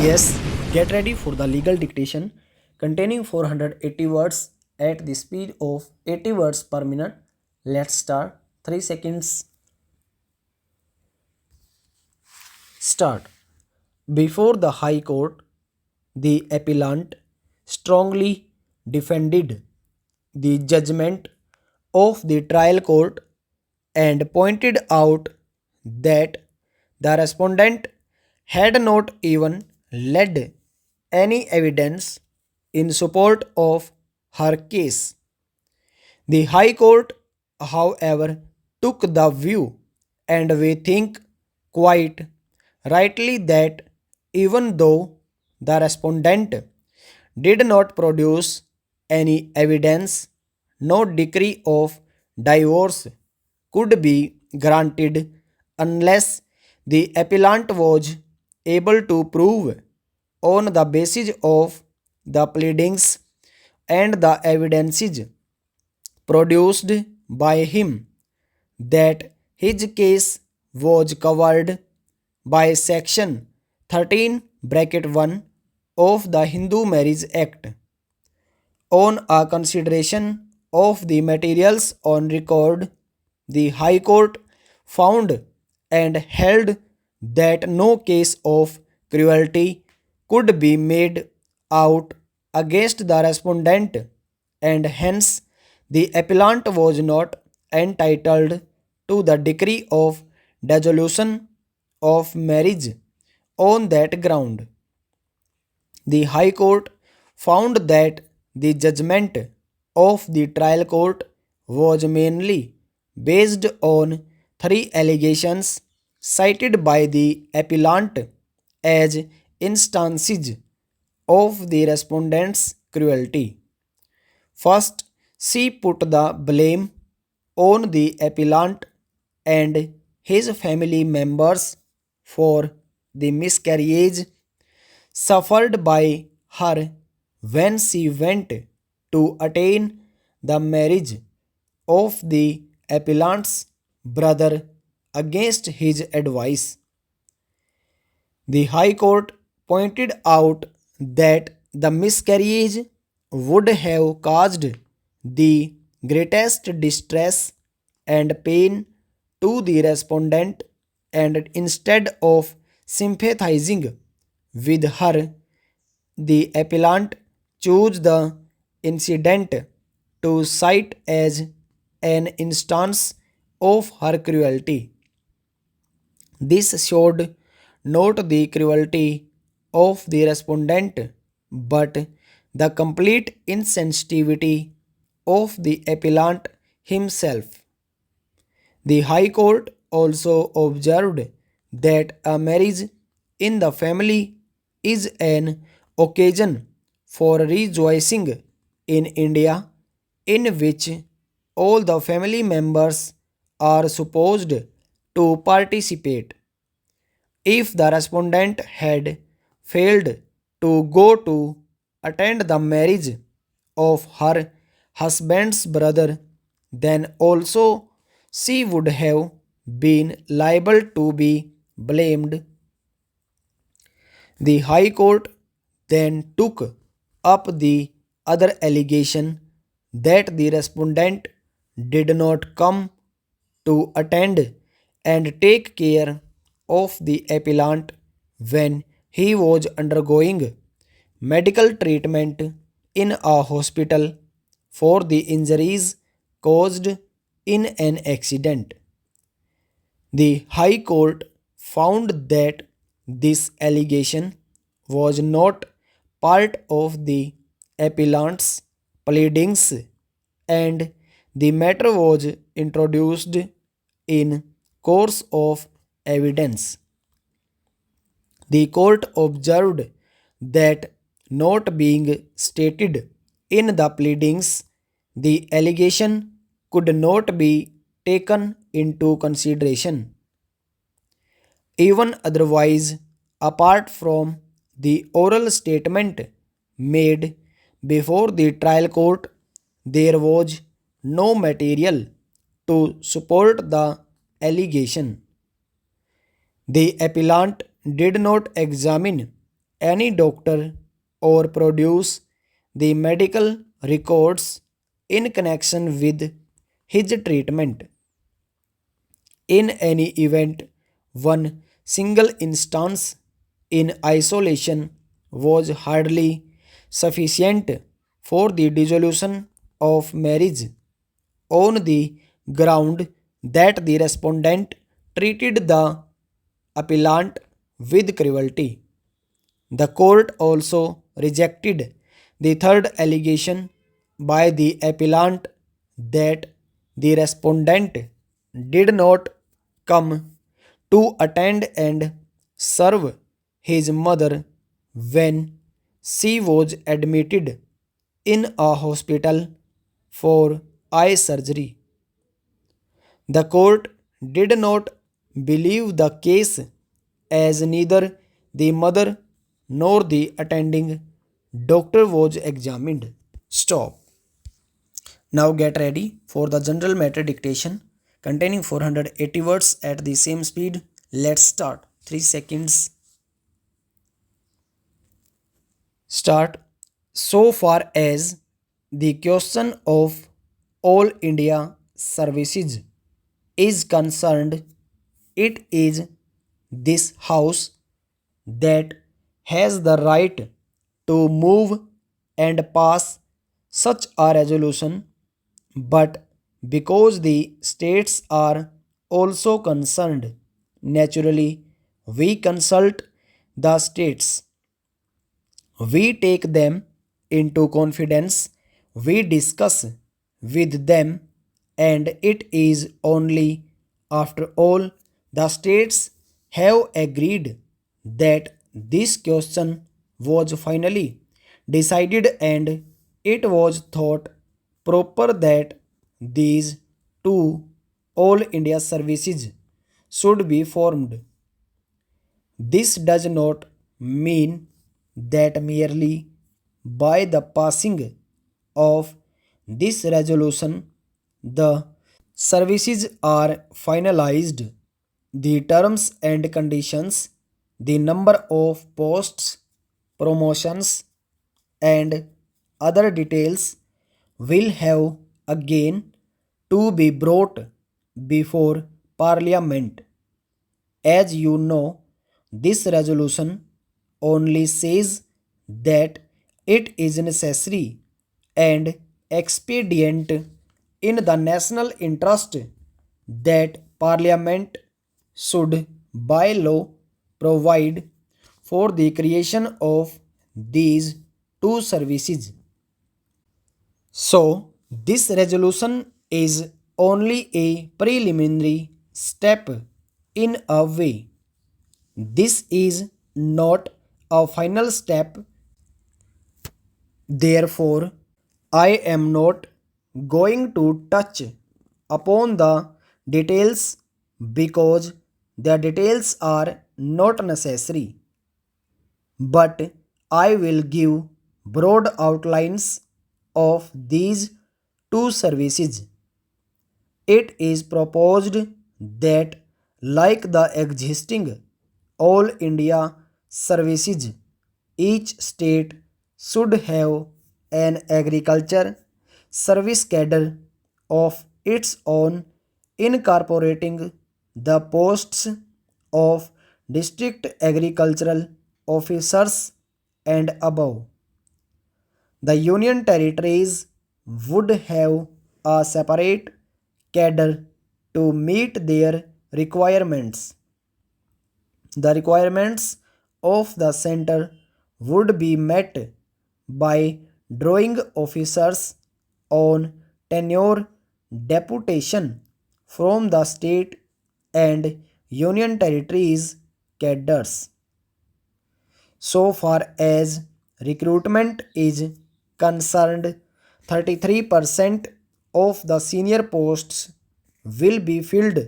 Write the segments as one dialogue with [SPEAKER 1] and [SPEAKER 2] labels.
[SPEAKER 1] Yes, get ready for the legal dictation containing 480 words at the speed of 80 words per minute. Let's start. 3 seconds. Start. Before the High Court, the appellant strongly defended the judgment of the trial court and pointed out that the respondent had not even led any evidence in support of her case. The High Court, however, took the view, and we think quite rightly, that even though the respondent did not produce any evidence, no decree of divorce could be granted unless the appellant was able to prove on the basis of the pleadings and the evidences produced by him that his case was covered by section 13 bracket 1 of the Hindu Marriage Act. On a consideration of the materials on record, the High Court found and held that no case of cruelty could be made out against the respondent, and hence the appellant was not entitled to the decree of dissolution of marriage on that ground. The High Court found that the judgment of the trial court was mainly based on three allegations cited by the appellant as instances of the respondent's cruelty. First, she put the blame on the appellant and his family members for the miscarriage suffered by her when she went to attain the marriage of the appellant's brother against his advice. The High Court pointed out that the miscarriage would have caused the greatest distress and pain to the respondent, and instead of sympathizing with her, the appellant chose the incident to cite as an instance of her cruelty. This showed not the cruelty of the respondent, but the complete insensitivity of the appellant himself. The High Court also observed that a marriage in the family is an occasion for rejoicing in India, in which all the family members are supposed to participate. If the respondent had failed to go to attend the marriage of her husband's brother, then also she would have been liable to be blamed. The High Court then took up the other allegation that the respondent did not come to attend and take care of the appellant when he was undergoing medical treatment in a hospital for the injuries caused in an accident. The High Court found that this allegation was not part of the appellant's pleadings, and the matter was introduced in course of evidence. The court observed that, not being stated in the pleadings, the allegation could not be taken into consideration. Even otherwise, apart from the oral statement made before the trial court, there was no material to support the allegation. The appellant did not examine any doctor or produce the medical records in connection with his treatment. In any event, one single instance in isolation was hardly sufficient for the dissolution of marriage on the ground that the respondent treated the appellant with cruelty. The court also rejected the third allegation by the appellant that the respondent did not come to attend and serve his mother when she was admitted in a hospital for eye surgery. The court did not believe the case as neither the mother nor the attending doctor was examined. Stop. Now get ready for the general matter dictation containing 480 words at the same speed. Let's start. 3 seconds. Start. So far as the question of All India services is concerned, it is this House that has the right to move and pass such a resolution, but because the states are also concerned, naturally, we consult the states. We take them into confidence, we discuss with them, and it is only after all the states have agreed that this question was finally decided and it was thought proper that these two All India services should be formed. This does not mean that merely by the passing of this resolution the services are finalized. The terms and conditions, the number of posts, promotions, and other details will have again to be brought before Parliament. As you know, this resolution only says that it is necessary and expedient in the national interest that Parliament should by law provide for the creation of these two services. So, this resolution is only a preliminary step in a way. This is not a final step. Therefore, I am not going to touch upon the details because the details are not necessary. But I will give broad outlines of these two services. It is proposed that, like the existing All India services, each state should have an agriculture service cadre of its own, incorporating the posts of district agricultural officers and above. The Union territories would have a separate cadre to meet their requirements. The requirements of the center would be met by drawing officers on tenure deputation from the state and union territories cadres. So far as recruitment is concerned, 33% of the senior posts will be filled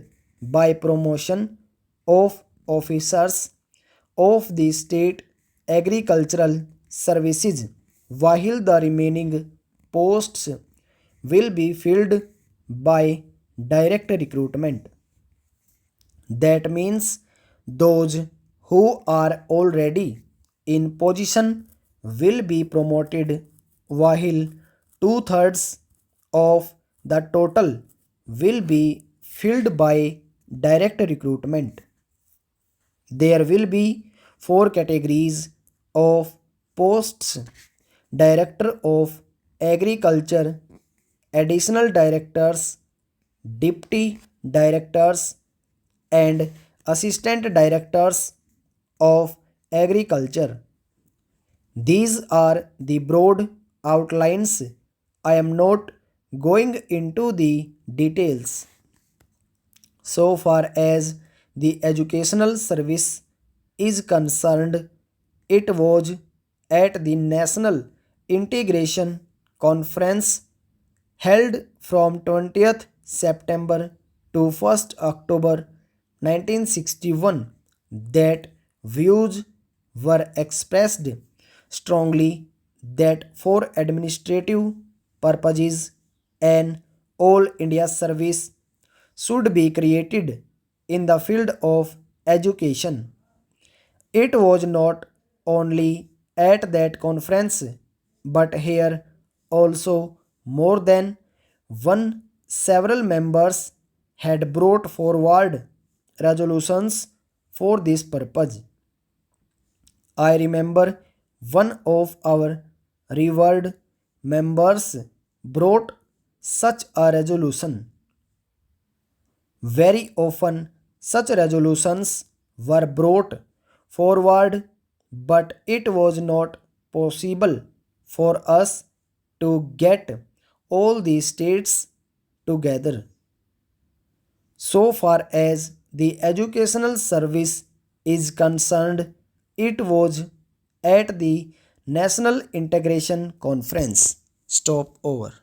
[SPEAKER 1] by promotion of officers of the state agricultural services, while the remaining posts will be filled by direct recruitment. That means those who are already in position will be promoted, while two-thirds of the total will be filled by direct recruitment. There will be four categories of posts: Director of Agriculture, Additional Directors, Deputy Directors, and Assistant Directors of Agriculture. These are the broad outlines. I am not going into the details. So far as the educational service is concerned, it was at the National Integration Conference held from 20th September to 1st October 1961 that views were expressed strongly that for administrative purposes an all India service should be created in the field of education. It was not only at that conference, but here also more than one several members had brought forward resolutions for this purpose. I remember one of our revered members brought such a resolution. Very often, such resolutions were brought forward, but it was not possible for us to get all the states together. So far as the educational service is concerned, it was at the National Integration Conference. Stop over.